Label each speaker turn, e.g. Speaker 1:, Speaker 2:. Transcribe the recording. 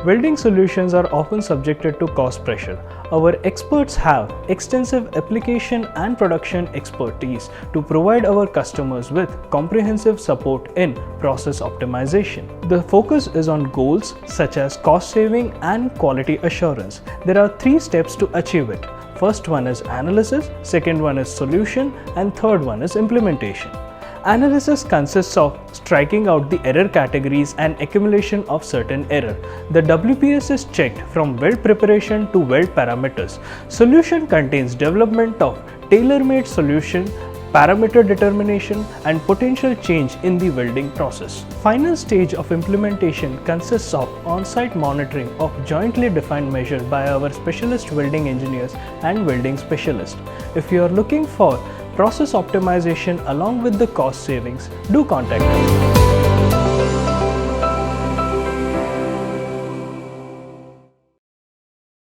Speaker 1: Welding solutions are often subjected to cost pressure. Our experts have extensive application and production expertise to provide our customers with comprehensive support in process optimization. The focus is on goals such as cost saving and quality assurance. There are 3 steps to achieve it. First one is analysis, second one is solution, and third one is implementation. Analysis consists of striking out the error categories and accumulation of certain error. The WPS is checked from weld preparation to weld parameters. Solution contains development of tailor-made solution, parameter determination, and potential change in the welding process. Final stage of implementation consists of on-site monitoring of jointly defined measure by our specialist welding engineers and welding specialists. If you are looking for process optimization along with the cost savings, do contact us.